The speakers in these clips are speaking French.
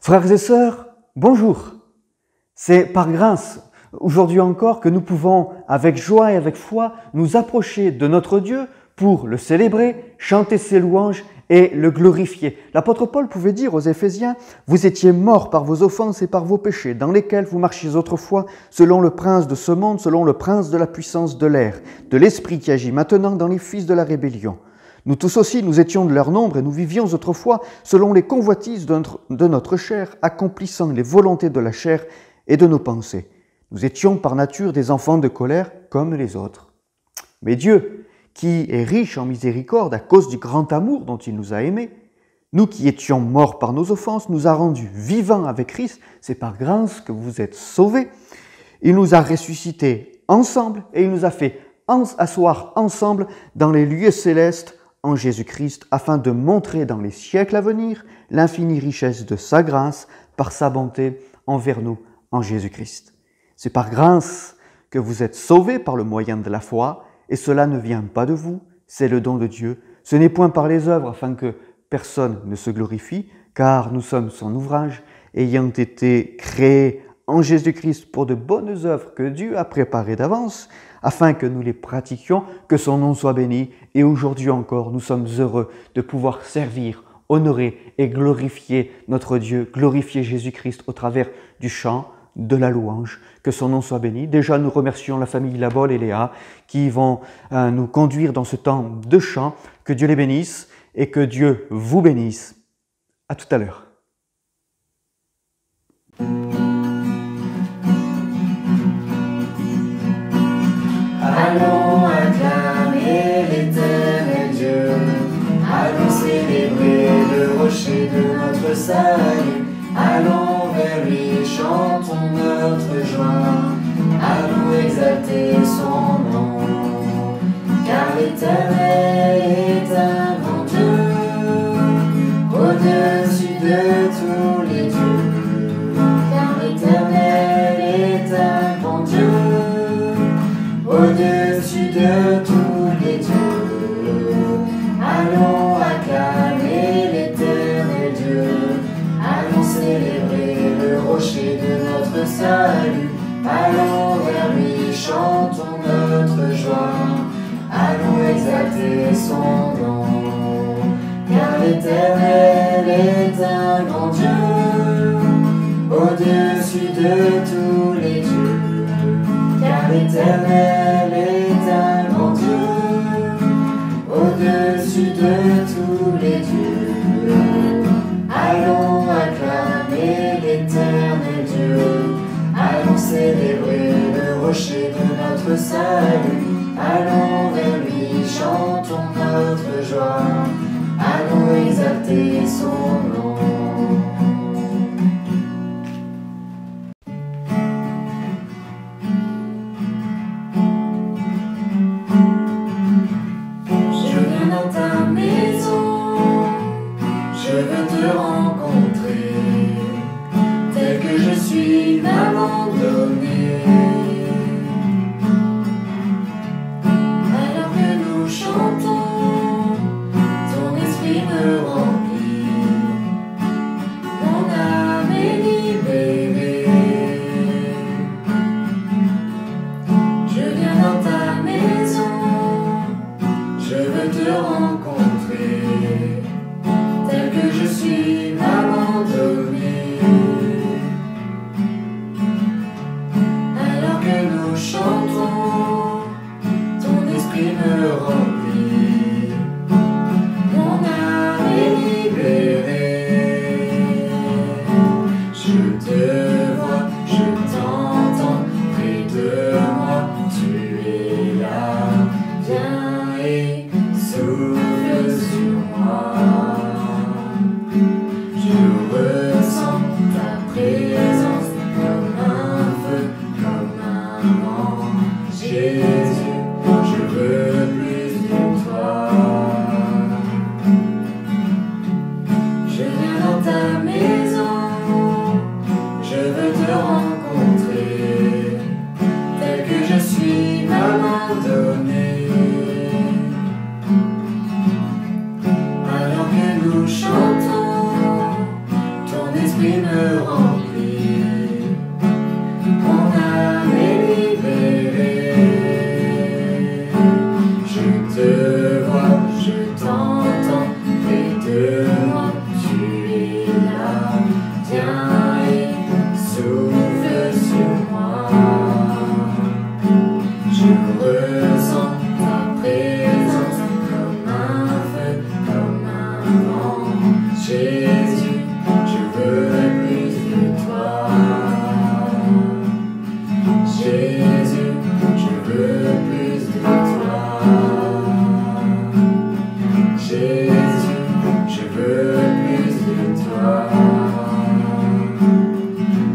Frères et sœurs, bonjour. C'est par grâce, aujourd'hui encore, que nous pouvons, avec joie et avec foi, nous approcher de notre Dieu pour le célébrer, chanter ses louanges et le glorifier. L'apôtre Paul pouvait dire aux Éphésiens « Vous étiez morts par vos offenses et par vos péchés, dans lesquels vous marchiez autrefois, selon le prince de ce monde, selon le prince de la puissance de l'air, de l'esprit qui agit maintenant dans les fils de la rébellion. » Nous tous aussi, nous étions de leur nombre et nous vivions autrefois selon les convoitises de notre chair, accomplissant les volontés de la chair et de nos pensées. Nous étions par nature des enfants de colère comme les autres. Mais Dieu, qui est riche en miséricorde à cause du grand amour dont il nous a aimés, nous qui étions morts par nos offenses, nous a rendus vivants avec Christ. C'est par grâce que vous êtes sauvés. Il nous a ressuscités ensemble et il nous a fait asseoir ensemble dans les lieux célestes en Jésus-Christ, afin de montrer dans les siècles à venir l'infinie richesse de sa grâce par sa bonté envers nous en Jésus-Christ. C'est par grâce que vous êtes sauvés par le moyen de la foi, et cela ne vient pas de vous, c'est le don de Dieu. Ce n'est point par les œuvres afin que personne ne se glorifie, car nous sommes son ouvrage, ayant été créés en Jésus-Christ pour de bonnes œuvres que Dieu a préparées d'avance, afin que nous les pratiquions, que son nom soit béni. Et aujourd'hui encore, nous sommes heureux de pouvoir servir, honorer et glorifier notre Dieu, glorifier Jésus-Christ au travers du chant, de la louange. Que son nom soit béni. Déjà, nous remercions la famille Labol et Léa qui vont nous conduire dans ce temps de chant. Que Dieu les bénisse et que Dieu vous bénisse. À tout à l'heure. Allons acclamer l'éternel Dieu, allons célébrer le rocher de notre salut, allons vers lui, chantons notre joie, allons exalter son nom, car l'éternel est un grand Dieu, au-dessus de tous les dieux, car l'éternel est un grand Dieu, au-dessus de tous les dieux. Allons acclamer l'éternel Dieu, allons célébrer le rocher de notre salut, allons vers lui, chantons notre joie, allons exalter son nom, car l'éternel est un grand Dieu, au-dessus de tous les dieux, car l'éternel est un grand Dieu, au-dessus de tous les dieux. Allons acclamer l'éternel Dieu, allons célébrer le rocher de notre salut, allons vers lui, chantons notre joie, allons exalter son nom. Je veux te rencontrer, tel que je suis abandonné. Alors que nous chantons, ton esprit me remplit, mon âme est libérée. Je viens dans ta maison, je veux te rencontrer, tel que je suis abandonné. Alors me remplit, mon âme est libérée. Je te vois, je t'entends, près de moi, tu es là. Viens et souffle sur moi. Je ressens ta présence comme un feu, comme un vent. Jésus, je veux plus de toi. Jésus, je veux plus de toi. Jésus, je veux plus de toi.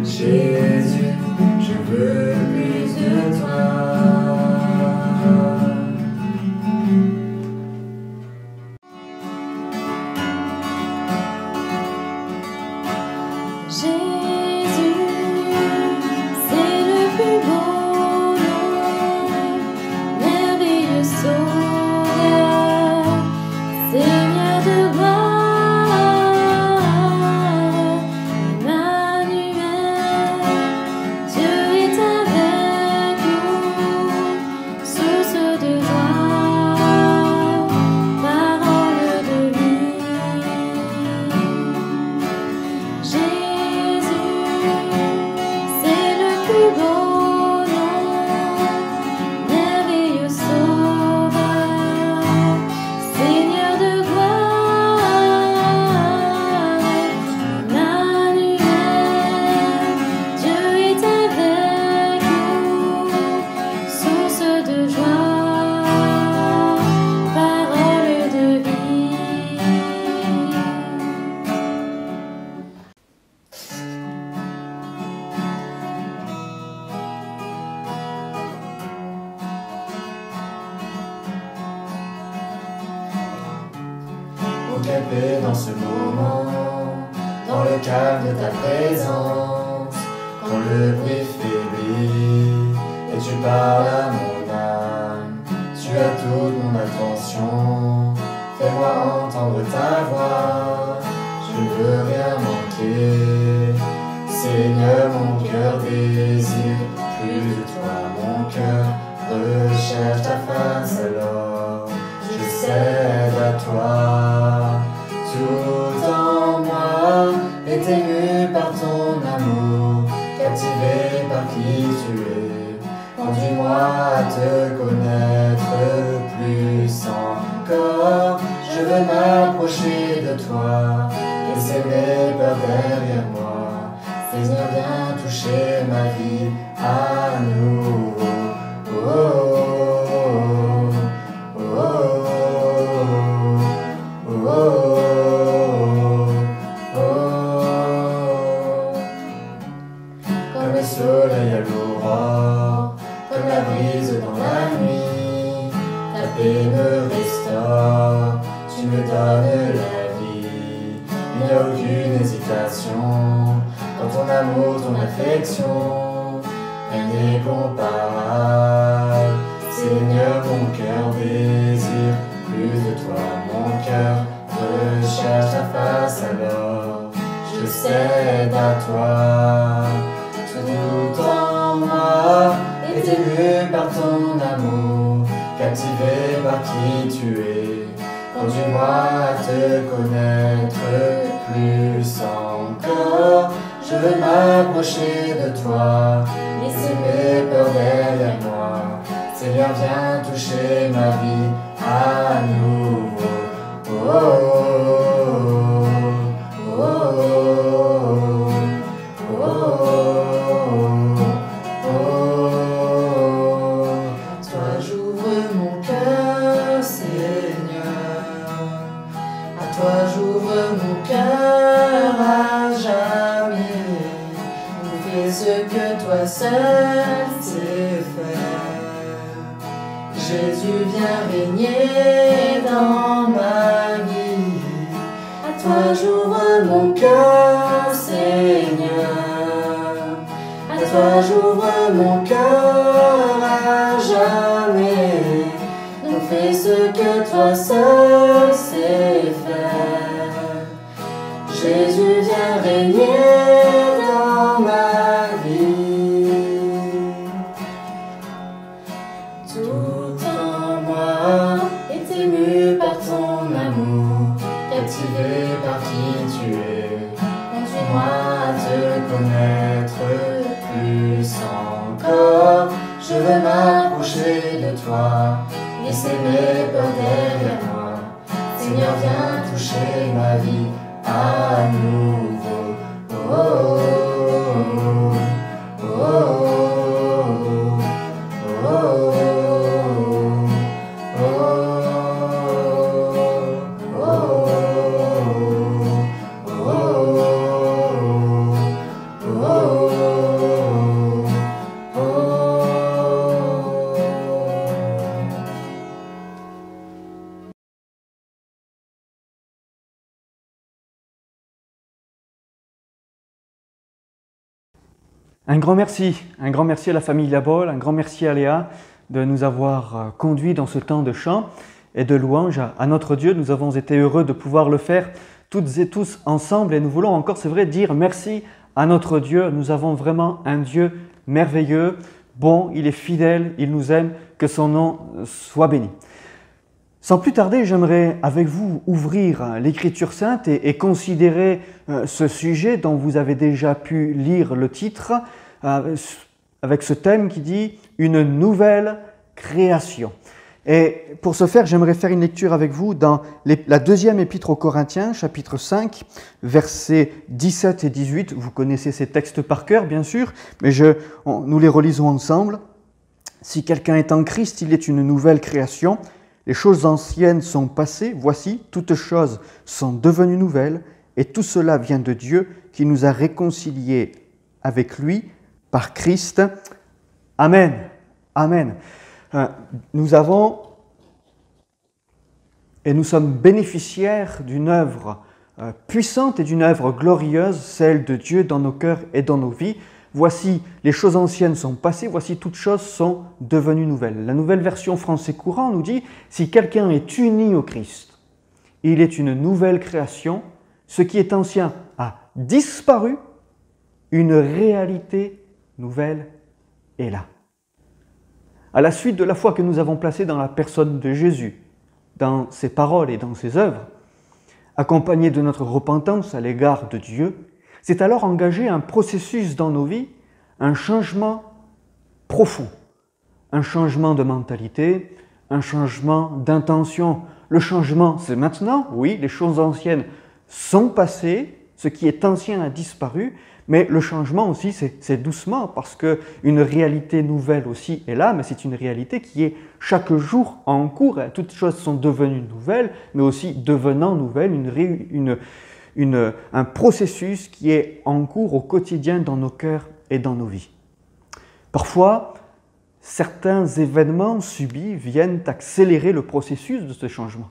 Jésus, je veux plus de toi. Jésus, c'est le plus beau nom, merveilleux sauveur, Seigneur de gloire, Emmanuel, Dieu est avec nous, source de joie, parole de vie. Jésus, c'est le plus beau nom, merveilleux sauveur, Seigneur de gloire, Emmanuel, Dieu est avec nous, source de joie, parole de vie. Oh, quelle paix dans ce moment, dans le calme de ta présence, quand le bruit faiblit et tu parles à mon âme, tu as toute mon attention, fais-moi entendre ta voix, je ne veux rien manquer. Seigneur, mon cœur désire plus de toi, mon cœur recherche ta face, alors je cède à toi. Tout en moi est ému par ton amour, captivé par qui tu es. Conduis-moi à te connaître plus encore. Je veux m'approcher de toi, laisser mes peurs derrière moi. Seigneur, viens toucher ma vie à nouveau. Oh, oh, oh, oh, oh, oh, oh. Comme le soleil à l'aurore, comme la brise dans la nuit, ta paix me restaure, tu me donnes la vie. Il n'y a aucune hésitation dans ton amour, ton affection, rien n'est comparable. Seigneur, mon cœur désire plus de toi, mon cœur recherche ta face, alors je cède à toi. Tout en moi est ému par ton amour, captivé par qui tu es. Conduis-moi à te connaître plus encore. Je veux m'approcher de toi, laisser mes peurs derrière moi. Seigneur, viens toucher ma vie à nouveau. Oh, oh, oh, oh, oh, oh, oh. Toi j'ouvre mon cœur, Seigneur. À toi j'ouvre mon cœur à jamais. Fais ce que toi seul sais faire. Jésus, viens régner dans ma vie. À toi j'ouvre mon cœur, Seigneur. À toi j'ouvre mon cœur à jamais. Donc fais ce que toi seul sais faire. Jésus, viens régner tu es. Conduis-moi à te connaître plus encore. Je veux m'approcher de toi, laisser mes peurs derrière moi. Seigneur, viens toucher ma vie à nouveau. Oh, oh, oh, oh, oh, oh, Un grand merci à la famille Labol, un grand merci à Léa de nous avoir conduits dans ce temps de chant et de louange à notre Dieu. Nous avons été heureux de pouvoir le faire toutes et tous ensemble et nous voulons encore, c'est vrai, dire merci à notre Dieu. Nous avons vraiment un Dieu merveilleux, bon, il est fidèle, il nous aime, que son nom soit béni. Sans plus tarder, j'aimerais avec vous ouvrir l'Écriture sainte et considérer ce sujet dont vous avez déjà pu lire le titre, avec ce thème qui dit « Une nouvelle création ». Et pour ce faire, j'aimerais faire une lecture avec vous dans la deuxième épître aux Corinthiens, chapitre 5, versets 17 et 18. Vous connaissez ces textes par cœur, bien sûr, mais nous les relisons ensemble. « Si quelqu'un est en Christ, il est une nouvelle création. Les choses anciennes sont passées, voici, toutes choses sont devenues nouvelles, et tout cela vient de Dieu qui nous a réconciliés avec lui par Christ. Amen. Amen. Nous avons et nous sommes bénéficiaires d'une œuvre puissante et d'une œuvre glorieuse, celle de Dieu dans nos cœurs et dans nos vies. Voici, les choses anciennes sont passées, voici, toutes choses sont devenues nouvelles. La nouvelle version français courant nous dit « Si quelqu'un est uni au Christ, il est une nouvelle création, ce qui est ancien a disparu, une réalité nouvelle est là. » À la suite de la foi que nous avons placée dans la personne de Jésus, dans ses paroles et dans ses œuvres, accompagnée de notre repentance à l'égard de Dieu, c'est alors engagé un processus dans nos vies, un changement profond, un changement de mentalité, un changement d'intention. Le changement, c'est maintenant, oui, les choses anciennes sont passées, ce qui est ancien a disparu, mais le changement aussi, c'est doucement, parce qu'une réalité nouvelle aussi est là, mais c'est une réalité qui est chaque jour en cours. Toutes choses sont devenues nouvelles, mais aussi devenant nouvelles, un processus qui est en cours au quotidien dans nos cœurs et dans nos vies. Parfois, certains événements subis viennent accélérer le processus de ce changement.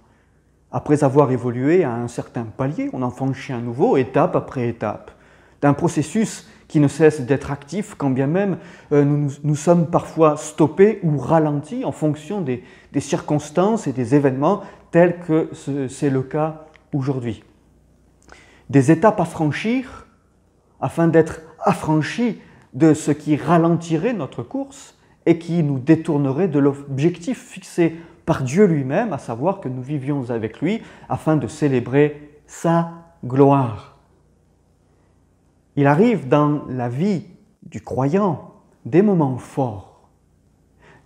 Après avoir évolué à un certain palier, on en franchit un nouveau, étape après étape, d'un processus qui ne cesse d'être actif, quand bien même nous sommes parfois stoppés ou ralentis en fonction des circonstances et des événements tels que c'est le cas aujourd'hui. Des étapes à franchir afin d'être affranchis de ce qui ralentirait notre course et qui nous détournerait de l'objectif fixé par Dieu lui-même, à savoir que nous vivions avec lui afin de célébrer sa gloire. Il arrive dans la vie du croyant des moments forts,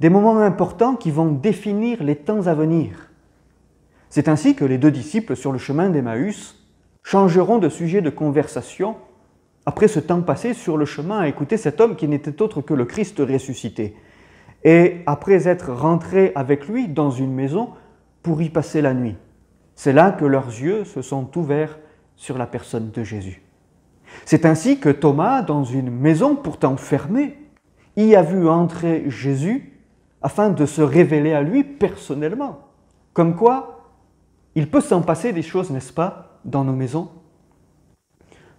des moments importants qui vont définir les temps à venir. C'est ainsi que les deux disciples sur le chemin d'Emmaüs changeront de sujet de conversation après ce temps passé sur le chemin à écouter cet homme qui n'était autre que le Christ ressuscité. Et après être rentrés avec lui dans une maison pour y passer la nuit. C'est là que leurs yeux se sont ouverts sur la personne de Jésus. C'est ainsi que Thomas, dans une maison pourtant fermée, y a vu entrer Jésus afin de se révéler à lui personnellement. Comme quoi, il peut s'en passer des choses, n'est-ce pas, dans nos maisons.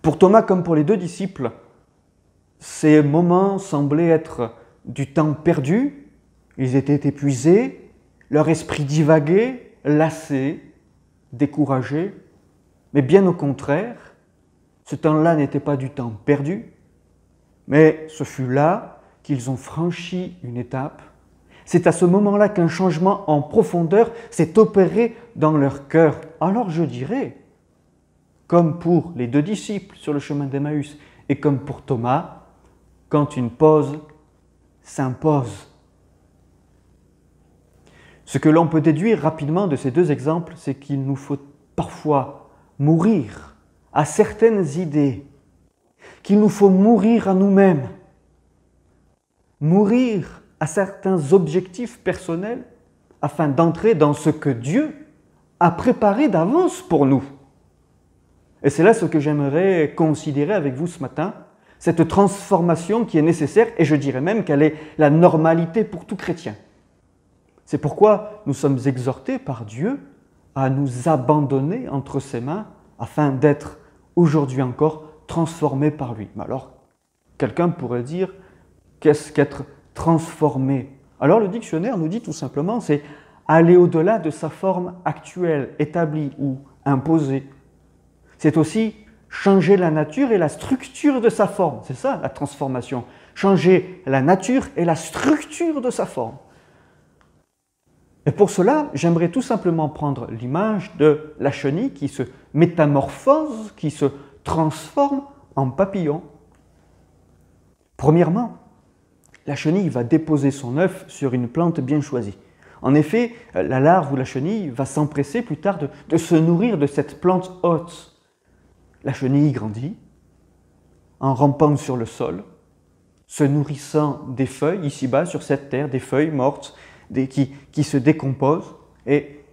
Pour Thomas comme pour les deux disciples, ces moments semblaient être du temps perdu, ils étaient épuisés, leur esprit divaguait, lassé, découragé, mais bien au contraire, ce temps-là n'était pas du temps perdu, mais ce fut là qu'ils ont franchi une étape. C'est à ce moment-là qu'un changement en profondeur s'est opéré dans leur cœur. Alors je dirais, comme pour les 2 disciples sur le chemin d'Emmaüs et comme pour Thomas, quand une pause s'impose. Ce que l'on peut déduire rapidement de ces 2 exemples, c'est qu'il nous faut parfois mourir à certaines idées, qu'il nous faut mourir à nous-mêmes, mourir à certains objectifs personnels afin d'entrer dans ce que Dieu a préparé d'avance pour nous. Et c'est là ce que j'aimerais considérer avec vous ce matin, cette transformation qui est nécessaire, et je dirais même qu'elle est la normalité pour tout chrétien. C'est pourquoi nous sommes exhortés par Dieu à nous abandonner entre ses mains afin d'être aujourd'hui encore transformés par lui. Alors, quelqu'un pourrait dire, qu'est-ce qu'être transformé? Alors le dictionnaire nous dit tout simplement, c'est aller au-delà de sa forme actuelle, établie ou imposée. C'est aussi changer la nature et la structure de sa forme. C'est ça la transformation. Changer la nature et la structure de sa forme. Et pour cela, j'aimerais tout simplement prendre l'image de la chenille qui se métamorphose, qui se transforme en papillon. Premièrement, la chenille va déposer son œuf sur une plante bien choisie. En effet, la larve ou la chenille va s'empresser plus tard de se nourrir de cette plante haute. La chenille grandit en rampant sur le sol, se nourrissant des feuilles ici-bas sur cette terre, des feuilles mortes qui se décomposent. Et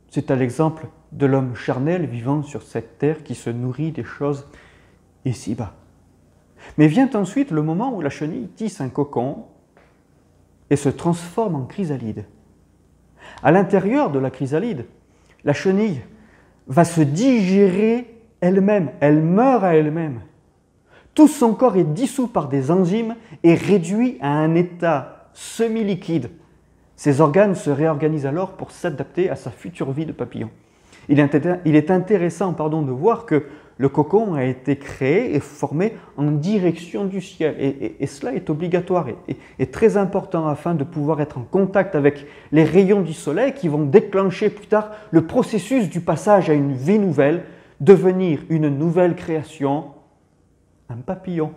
c'est à l'exemple de l'homme charnel vivant sur cette terre qui se nourrit des choses ici-bas. Mais vient ensuite le moment où la chenille tisse un cocon et se transforme en chrysalide. À l'intérieur de la chrysalide, la chenille va se digérer elle-même, elle meurt à elle-même. Tout son corps est dissous par des enzymes et réduit à un état semi-liquide. Ses organes se réorganisent alors pour s'adapter à sa future vie de papillon. Il est intéressant de voir que le cocon a été créé et formé en direction du ciel. Et cela est obligatoire et très important afin de pouvoir être en contact avec les rayons du soleil qui vont déclencher plus tard le processus du passage à une vie nouvelle, devenir une nouvelle création, un papillon.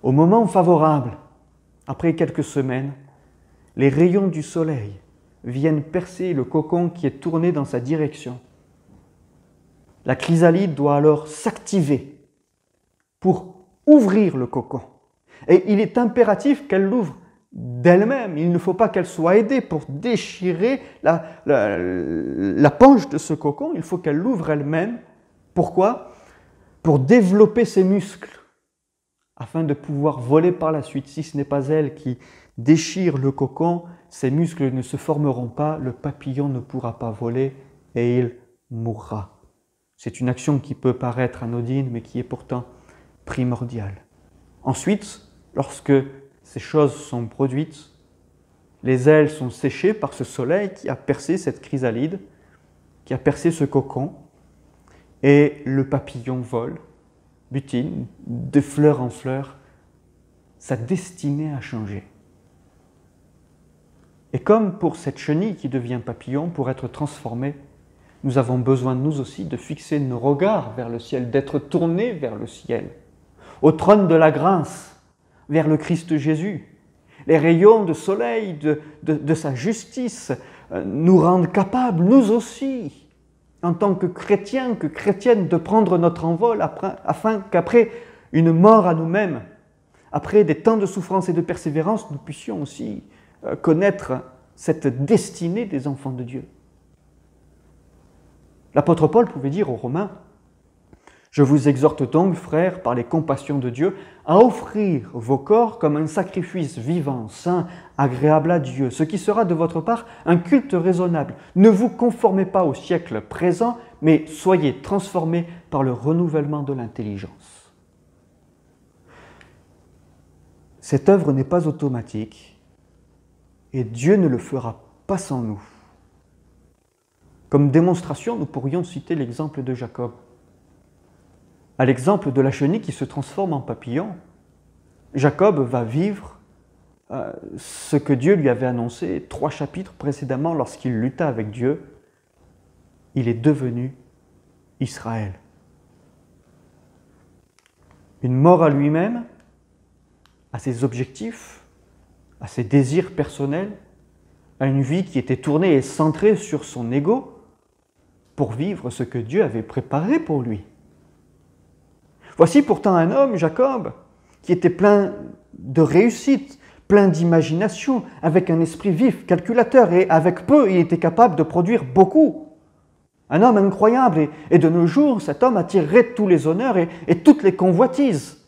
Au moment favorable, après quelques semaines, les rayons du soleil viennent percer le cocon qui est tourné dans sa direction. La chrysalide doit alors s'activer pour ouvrir le cocon. Et il est impératif qu'elle l'ouvre d'elle-même. Il ne faut pas qu'elle soit aidée pour déchirer la poche de ce cocon. Il faut qu'elle l'ouvre elle-même. Pourquoi? Pour développer ses muscles, afin de pouvoir voler par la suite. Si ce n'est pas elle qui déchire le cocon, ses muscles ne se formeront pas, le papillon ne pourra pas voler et il mourra. C'est une action qui peut paraître anodine, mais qui est pourtant primordiale. Ensuite, lorsque ces choses sont produites, les ailes sont séchées par ce soleil qui a percé cette chrysalide, qui a percé ce cocon, et le papillon vole, butine, de fleur en fleur. Sa destinée a changé. Et comme pour cette chenille qui devient papillon, pour être transformée, nous avons besoin, nous aussi, de fixer nos regards vers le ciel, d'être tournés vers le ciel, au trône de la grâce, vers le Christ Jésus. Les rayons de soleil de sa justice nous rendent capables, nous aussi, en tant que chrétiens, que chrétiennes, de prendre notre envol afin qu'après une mort à nous-mêmes, après des temps de souffrance et de persévérance, nous puissions aussi connaître cette destinée des enfants de Dieu. L'apôtre Paul pouvait dire aux Romains « Je vous exhorte donc, frères, par les compassions de Dieu, à offrir vos corps comme un sacrifice vivant, saint, agréable à Dieu, ce qui sera de votre part un culte raisonnable. Ne vous conformez pas au siècle présent, mais soyez transformés par le renouvellement de l'intelligence. » Cette œuvre n'est pas automatique et Dieu ne le fera pas sans nous. Comme démonstration, nous pourrions citer l'exemple de Jacob. À l'exemple de la chenille qui se transforme en papillon, Jacob va vivre ce que Dieu lui avait annoncé 3 chapitres précédemment lorsqu'il lutta avec Dieu. Il est devenu Israël. Une mort à lui-même, à ses objectifs, à ses désirs personnels, à une vie qui était tournée et centrée sur son ego pour vivre ce que Dieu avait préparé pour lui. Voici pourtant un homme, Jacob, qui était plein de réussite, plein d'imagination, avec un esprit vif, calculateur, et avec peu, il était capable de produire beaucoup. Un homme incroyable, et de nos jours, cet homme attirerait tous les honneurs et toutes les convoitises.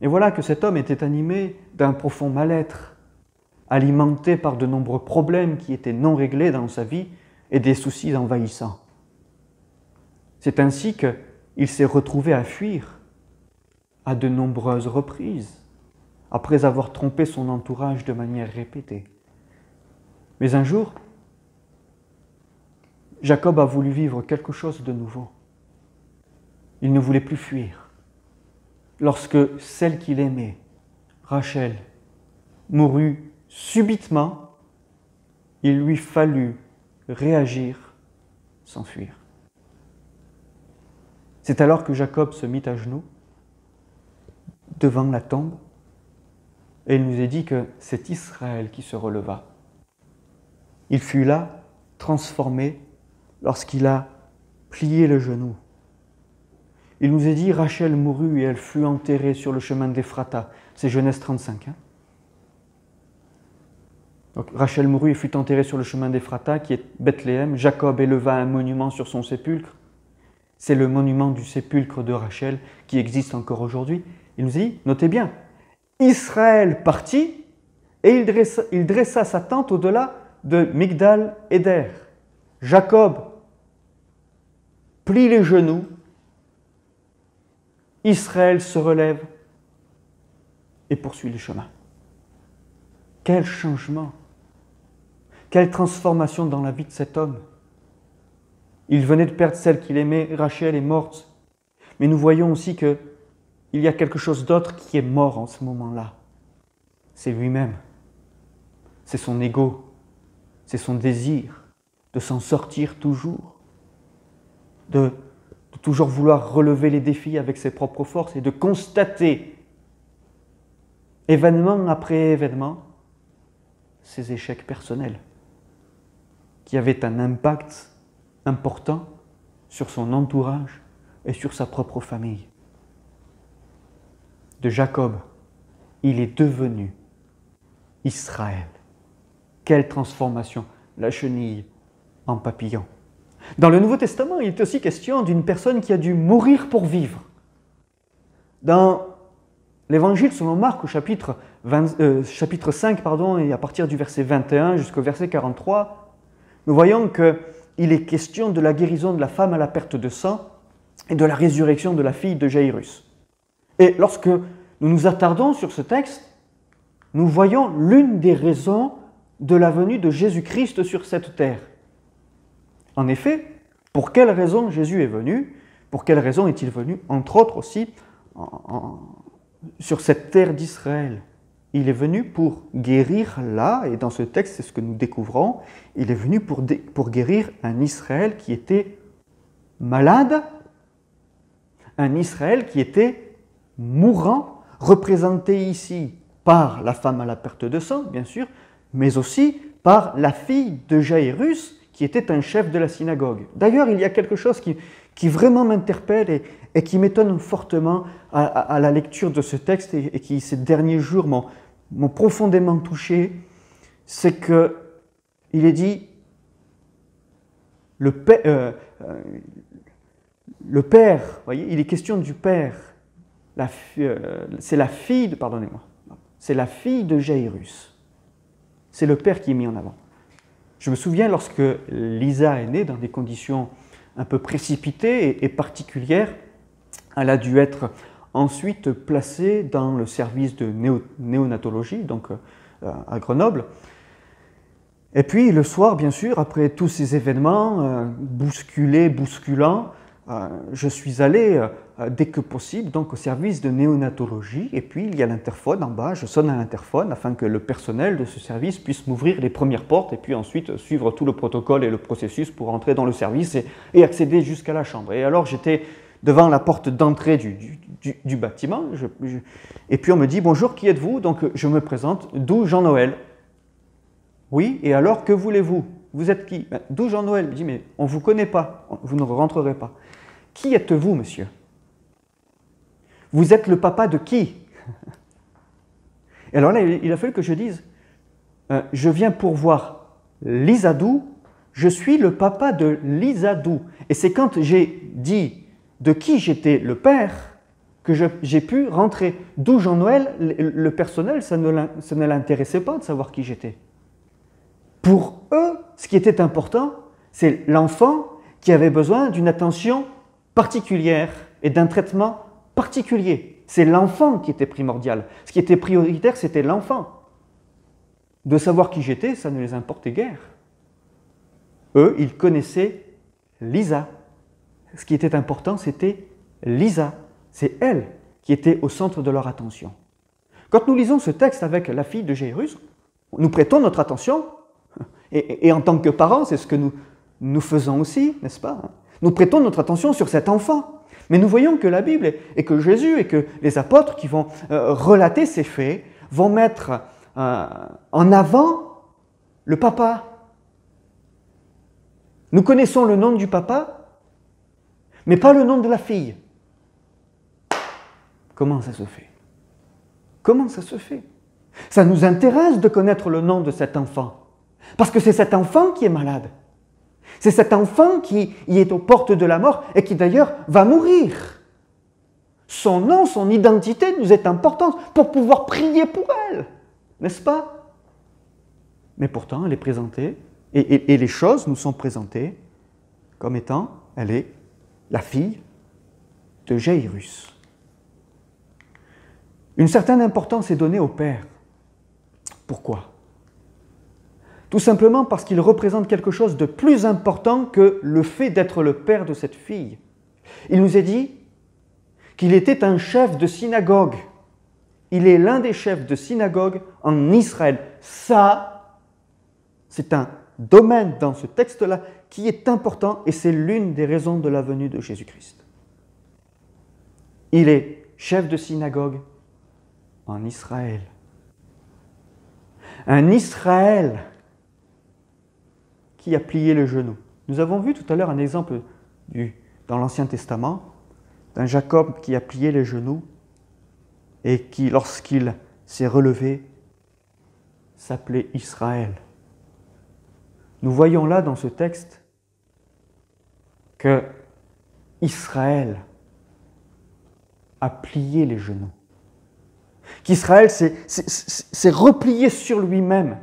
Et voilà que cet homme était animé d'un profond mal-être, alimenté par de nombreux problèmes qui étaient non réglés dans sa vie et des soucis envahissants. C'est ainsi qu'il s'est retrouvé à fuir à de nombreuses reprises, après avoir trompé son entourage de manière répétée. Mais un jour, Jacob a voulu vivre quelque chose de nouveau. Il ne voulait plus fuir. Lorsque celle qu'il aimait, Rachel, mourut subitement, il lui fallut réagir, s'enfuir. C'est alors que Jacob se mit à genoux devant la tombe et il nous est dit que c'est Israël qui se releva. Il fut là, transformé, lorsqu'il a plié le genou. Il nous est dit, Rachel mourut et elle fut enterrée sur le chemin d'Ephrata. C'est Genèse 35. Donc, Rachel mourut et fut enterrée sur le chemin d'Ephrata, qui est Bethléem. Jacob éleva un monument sur son sépulcre. C'est le monument du sépulcre de Rachel qui existe encore aujourd'hui. Il nous dit, notez bien, Israël partit et il dressa sa tente au-delà de Migdal Eder. Jacob plie les genoux, Israël se relève et poursuit le chemin. Quel changement, quelle transformation dans la vie de cet homme. Il venait de perdre celle qu'il aimait, Rachel est morte. Mais nous voyons aussi qu'il y a quelque chose d'autre qui est mort en ce moment-là. C'est lui-même, c'est son ego, c'est son désir de s'en sortir toujours, de toujours vouloir relever les défis avec ses propres forces et de constater, événement après événement, ses échecs personnels, qui avaient un impact important sur son entourage et sur sa propre famille. De Jacob, il est devenu Israël. Quelle transformation, la chenille en papillon. Dans le Nouveau Testament, il est aussi question d'une personne qui a dû mourir pour vivre. Dans l'Évangile selon Marc, au chapitre 5, et à partir du verset 21 jusqu'au verset 43, nous voyons qu'il est question de la guérison de la femme à la perte de sang et de la résurrection de la fille de Jaïrus. Et lorsque nous nous attardons sur ce texte, nous voyons l'une des raisons de la venue de Jésus-Christ sur cette terre. En effet, pour quelle raison Jésus est venu? Pour quelle raison est-il venu? Entre autres aussi sur cette terre d'Israël. Il est venu pour guérir là, et dans ce texte, c'est ce que nous découvrons, il est venu pour guérir un Israël qui était malade, un Israël qui était mourant, représenté ici par la femme à la perte de sang, bien sûr, mais aussi par la fille de Jaïrus, qui était un chef de la synagogue. D'ailleurs, il y a quelque chose qui vraiment m'interpelle et qui m'étonne fortement à la lecture de ce texte et qui, ces derniers jours, m'ont profondément touché, c'est qu'il est dit le père, voyez, il est question du père, c'est la fille de Jaïrus. C'est le père qui est mis en avant. Je me souviens lorsque Lisa est née dans des conditions un peu précipitées et particulières, elle a dû être ensuite placée dans le service de néonatologie, donc à Grenoble. Et puis le soir, bien sûr, après tous ces événements bousculants, je suis allé dès que possible donc, au service de néonatologie et puis il y a l'interphone en bas, je sonne à l'interphone afin que le personnel de ce service puisse m'ouvrir les premières portes et puis ensuite suivre tout le protocole et le processus pour entrer dans le service et accéder jusqu'à la chambre. Et alors j'étais devant la porte d'entrée du bâtiment et puis on me dit « Bonjour, qui êtes-vous » Donc je me présente, d'où Jean-Noël. Oui, et alors que voulez-vous? Vous êtes qui? D'où Jean-Noël? Il me dit, mais on ne vous connaît pas, vous ne rentrerez pas. Qui êtes-vous, monsieur? Vous êtes le papa de qui? Et alors là, il a fallu que je dise, je viens pour voir Lisadou, je suis le papa de Lisadou. Et c'est quand j'ai dit de qui j'étais le père que j'ai pu rentrer. D'où Jean-Noël, le personnel, ça ne l'intéressait pas de savoir qui j'étais. Pour eux, ce qui était important, c'est l'enfant qui avait besoin d'une attention particulière et d'un traitement particulier. C'est l'enfant qui était primordial. Ce qui était prioritaire, c'était l'enfant. De savoir qui j'étais, ça ne les importait guère. Eux, ils connaissaient Lisa. Ce qui était important, c'était Lisa. C'est elle qui était au centre de leur attention. Quand nous lisons ce texte avec la fille de Jairus, nous prêtons notre attention. Et en tant que parents, c'est ce que nous faisons aussi, n'est-ce pas? Nous prêtons notre attention sur cet enfant. Mais nous voyons que la Bible et que Jésus et que les apôtres qui vont relater ces faits vont mettre en avant le papa. Nous connaissons le nom du papa, mais pas le nom de la fille. Comment ça se fait? Comment ça se fait? Ça nous intéresse de connaître le nom de cet enfant. Parce que c'est cet enfant qui est malade. C'est cet enfant qui y est aux portes de la mort et qui d'ailleurs va mourir. Son nom, son identité nous est importante pour pouvoir prier pour elle, n'est-ce pas? Mais pourtant, elle est présentée et les choses nous sont présentées comme étant, elle est la fille de Jairus. Une certaine importance est donnée au Père. Pourquoi? Tout simplement parce qu'il représente quelque chose de plus important que le fait d'être le père de cette fille. Il nous est dit qu'il était un chef de synagogue. Il est l'un des chefs de synagogue en Israël. Ça, c'est un domaine dans ce texte-là qui est important et c'est l'une des raisons de la venue de Jésus-Christ. Il est chef de synagogue en Israël. Un Israël qui a plié le genou. Nous avons vu tout à l'heure un exemple dans l'Ancien Testament d'un Jacob qui a plié les genoux et qui, lorsqu'il s'est relevé, s'appelait Israël. Nous voyons là dans ce texte que Israël a plié les genoux. Qu'Israël s'est replié sur lui-même.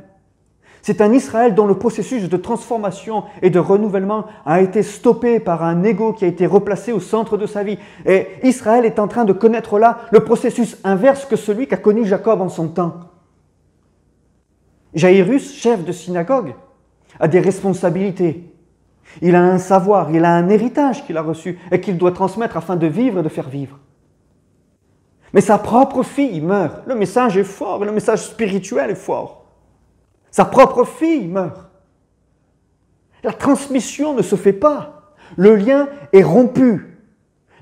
C'est un Israël dont le processus de transformation et de renouvellement a été stoppé par un ego qui a été replacé au centre de sa vie. Et Israël est en train de connaître là le processus inverse que celui qu'a connu Jacob en son temps. Jairus, chef de synagogue, a des responsabilités. Il a un savoir, il a un héritage qu'il a reçu et qu'il doit transmettre afin de vivre et de faire vivre. Mais sa propre fille meurt. Le message est fort, le message spirituel est fort. Sa propre fille meurt. La transmission ne se fait pas. Le lien est rompu.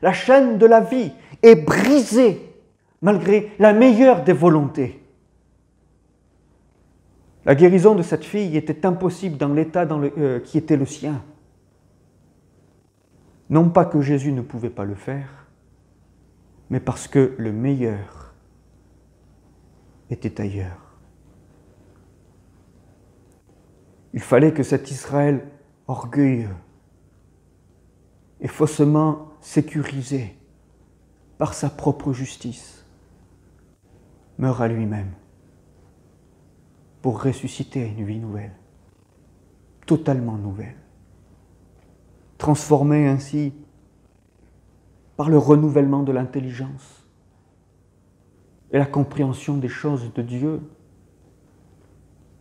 La chaîne de la vie est brisée malgré la meilleure des volontés. La guérison de cette fille était impossible dans l'état qui était le sien. Non pas que Jésus ne pouvait pas le faire, mais parce que le meilleur était ailleurs. Il fallait que cet Israël orgueilleux et faussement sécurisé par sa propre justice meure à lui-même pour ressusciter à une vie nouvelle, totalement nouvelle, transformée ainsi par le renouvellement de l'intelligence et la compréhension des choses de Dieu,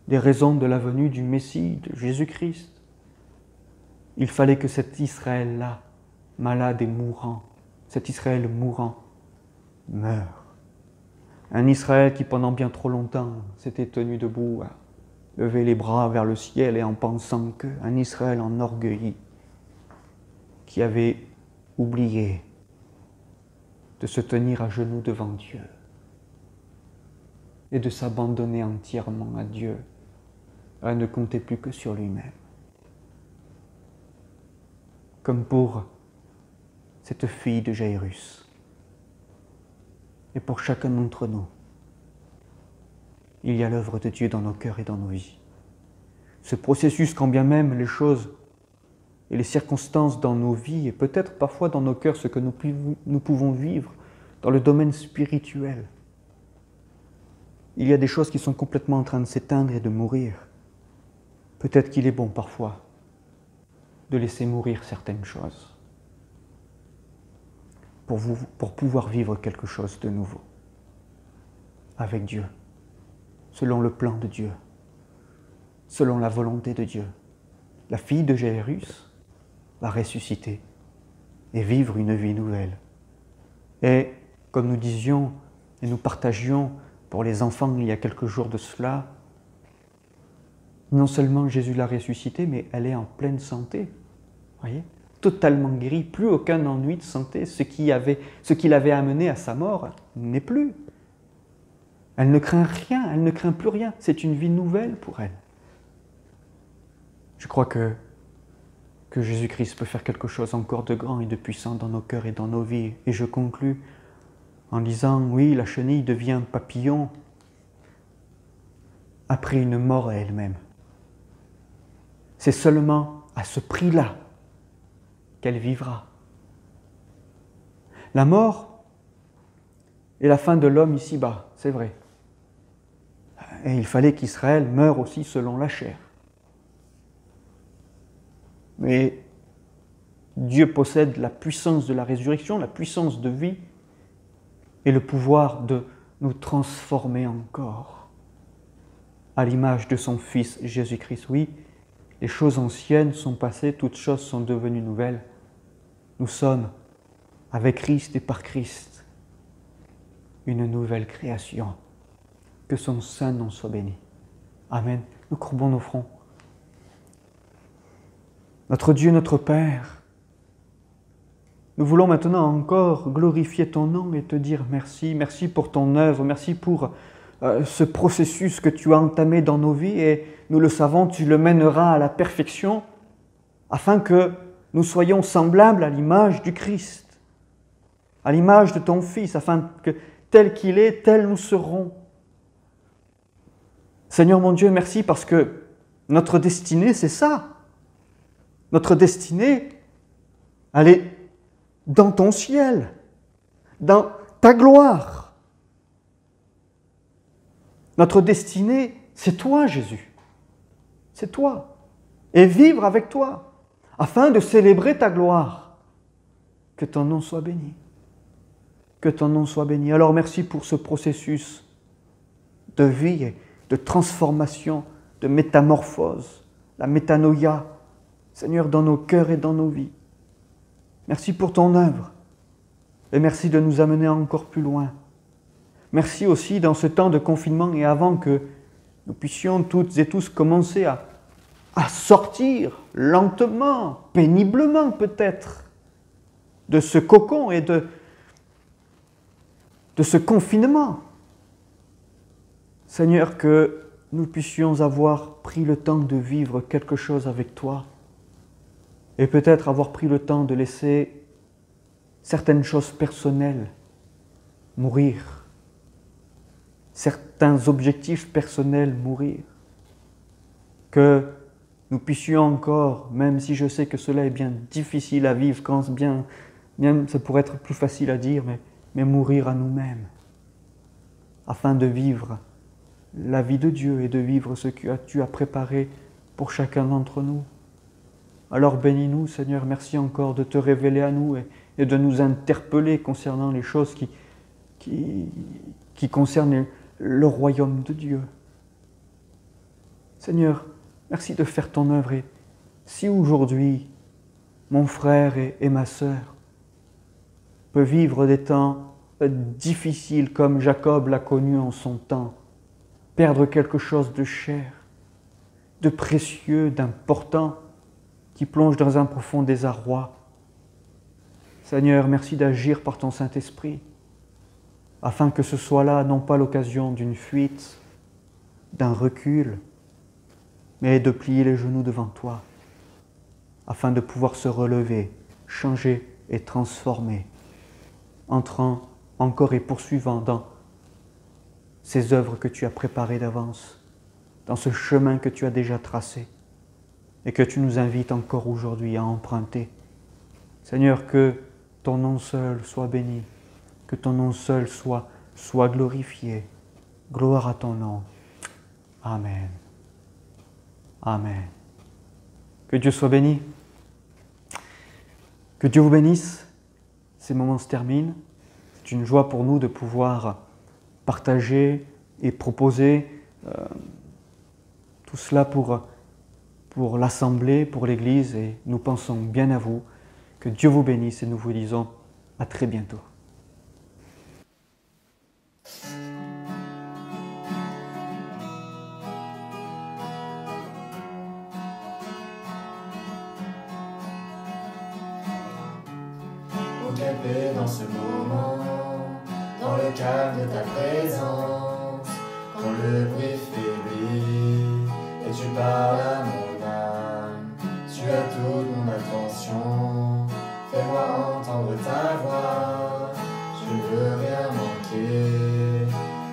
des raisons de la venue du Messie, de Jésus-Christ. Il fallait que cet Israël-là malade et mourant, cet Israël mourant, meurt. Un Israël qui pendant bien trop longtemps s'était tenu debout, à lever les bras vers le ciel et en pensant que, un Israël enorgueilli, qui avait oublié de se tenir à genoux devant Dieu et de s'abandonner entièrement à Dieu, à ne compter plus que sur lui-même. Comme pour cette fille de Jairus. Et pour chacun d'entre nous, il y a l'œuvre de Dieu dans nos cœurs et dans nos vies. Ce processus, quand bien même les choses et les circonstances dans nos vies, et peut-être parfois dans nos cœurs, ce que nous pouvons vivre dans le domaine spirituel, il y a des choses qui sont complètement en train de s'éteindre et de mourir. Peut-être qu'il est bon parfois de laisser mourir certaines choses pour pouvoir vivre quelque chose de nouveau avec Dieu, selon le plan de Dieu, selon la volonté de Dieu. La fille de Jairus va ressusciter et vivre une vie nouvelle. Et comme nous disions et nous partagions pour les enfants il y a quelques jours de cela, non seulement Jésus l'a ressuscitée, mais elle est en pleine santé. Voyez, totalement guérie, plus aucun ennui de santé. Ce qui l'avait amené à sa mort n'est plus. Elle ne craint rien, elle ne craint plus rien. C'est une vie nouvelle pour elle. Je crois que Jésus-Christ peut faire quelque chose encore de grand et de puissant dans nos cœurs et dans nos vies. Et je conclus en disant, oui, la chenille devient papillon après une mort à elle-même. C'est seulement à ce prix-là qu'elle vivra. La mort est la fin de l'homme ici-bas, c'est vrai. Et il fallait qu'Israël meure aussi selon la chair. Mais Dieu possède la puissance de la résurrection, la puissance de vie et le pouvoir de nous transformer encore à l'image de son Fils Jésus-Christ. Oui, les choses anciennes sont passées, toutes choses sont devenues nouvelles. Nous sommes, avec Christ et par Christ, une nouvelle création. Que son Saint nom soit béni. Amen. Nous courbons nos fronts. Notre Dieu, notre Père, nous voulons maintenant encore glorifier ton nom et te dire merci. Merci pour ton œuvre, merci pour ce processus que tu as entamé dans nos vies et nous le savons, tu le mèneras à la perfection afin que nous soyons semblables à l'image du Christ, à l'image de ton Fils, afin que tel qu'il est, tel nous serons. Seigneur mon Dieu, merci parce que notre destinée, c'est ça. Notre destinée, elle est dans ton ciel, dans ta gloire. Notre destinée, c'est toi, Jésus. C'est toi. Et vivre avec toi, afin de célébrer ta gloire. Que ton nom soit béni. Que ton nom soit béni. Alors merci pour ce processus de vie et de transformation, de métamorphose, la métanoïa, Seigneur, dans nos cœurs et dans nos vies. Merci pour ton œuvre et merci de nous amener encore plus loin. Merci aussi dans ce temps de confinement et avant que nous puissions toutes et tous commencer à sortir lentement, péniblement peut-être, de ce cocon et de ce confinement. Seigneur, que nous puissions avoir pris le temps de vivre quelque chose avec toi et peut-être avoir pris le temps de laisser certaines choses personnelles mourir, certains objectifs personnels mourir, que nous puissions encore, même si je sais que cela est bien difficile à vivre, quand bien ça pourrait être plus facile à dire, mais mourir à nous-mêmes, afin de vivre la vie de Dieu et de vivre ce que tu as préparé pour chacun d'entre nous. Alors bénis-nous, Seigneur, merci encore de te révéler à nous et de nous interpeller concernant les choses qui concernent le royaume de Dieu. Seigneur, merci de faire ton œuvre et si aujourd'hui, mon frère et ma sœur peut vivre des temps difficiles comme Jacob l'a connu en son temps, perdre quelque chose de cher, de précieux, d'important, qui plonge dans un profond désarroi. Seigneur, merci d'agir par ton Saint-Esprit, afin que ce soit là non pas l'occasion d'une fuite, d'un recul, mais de plier les genoux devant toi, afin de pouvoir se relever, changer et transformer, entrant encore et poursuivant dans ces œuvres que tu as préparées d'avance, dans ce chemin que tu as déjà tracé et que tu nous invites encore aujourd'hui à emprunter. Seigneur, que ton nom seul soit béni, que ton nom seul soit glorifié. Gloire à ton nom. Amen. Amen. Que Dieu soit béni. Que Dieu vous bénisse. Ces moments se terminent. C'est une joie pour nous de pouvoir partager et proposer tout cela pour l'Assemblée, pour l'Église, et nous pensons bien à vous. Que Dieu vous bénisse et nous vous disons à très bientôt. Oh, quelle paix dans ce moment, dans le calme de ta présence, quand le bruit faiblit et tu parles à mon âme, tu as toute mon attention, fais-moi entendre ta voix, je ne veux rien manquer.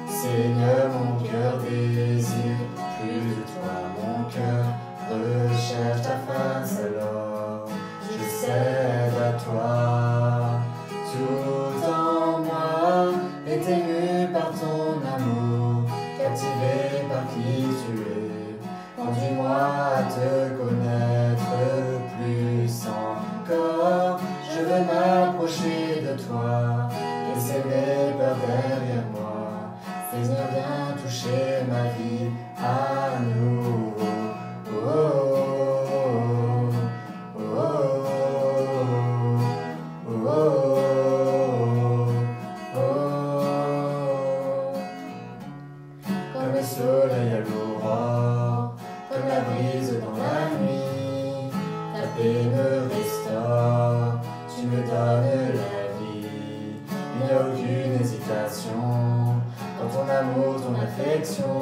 Seigneur, mon cœur désire plus de toi, mon cœur recherche ta face, alors je cède à toi. Tout en moi est ému par ton amour, captivé par qui tu es. Conduis-moi à te connaître plus encore. Je veux m'approcher de toi, laisser mes peurs derrière moi. Seigneur, viens toucher ma vie à nouveau. Oh, oh, oh, oh, oh, oh, oh. Comme le soleil à l'aurore, comme la brise dans la nuit, ta paix me restaure, tu me donnes la vie. Il n'y a aucune hésitation, dans ton amour, ton affection,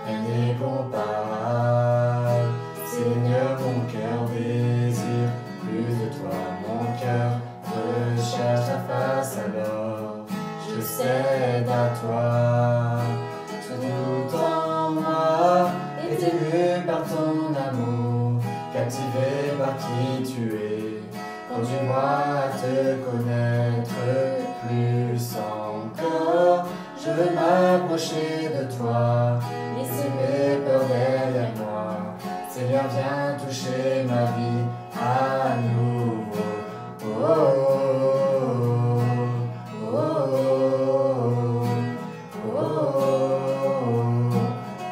rien n'est comparable. Seigneur, mon cœur désire plus de toi, mon cœur recherche ta face, alors je cède à toi. Tout en moi est ému par ton amour, captivé par qui tu es. Conduis-moi à te connaître plus encore. Je veux m'approcher de toi, laisser mes peurs derrière moi. Seigneur, viens toucher ma vie à nouveau. Oh, oh, oh, oh, oh, oh,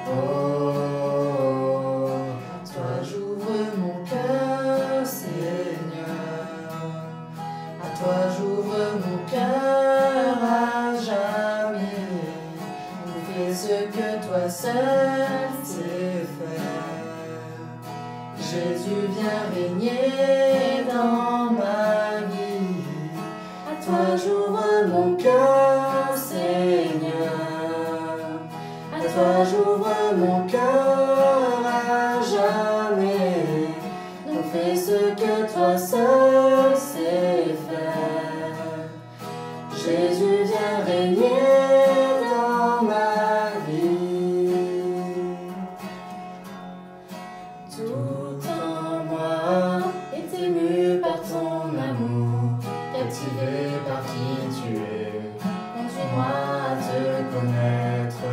oh. Toi j'ouvre mon cœur, Seigneur. À toi j'ouvre mon cœur à jamais. Fais ce que toi seul sais faire. Jésus, viens régner dans ma vie. À toi j'ouvre mon cœur, Seigneur. À toi j'ouvre mon cœur à jamais. Donc fais ce que toi seul sais faire. Jésus, viens régner dans ma vie. Tout en moi est ému par ton amour, captivé par qui tu es. Conduis-moi à te connaître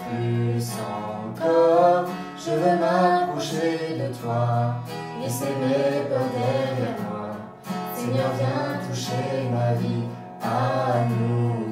plus encore. Je veux m'approcher de toi, laisser mes peurs derrière moi. Seigneur, viens toucher ma vie à nous.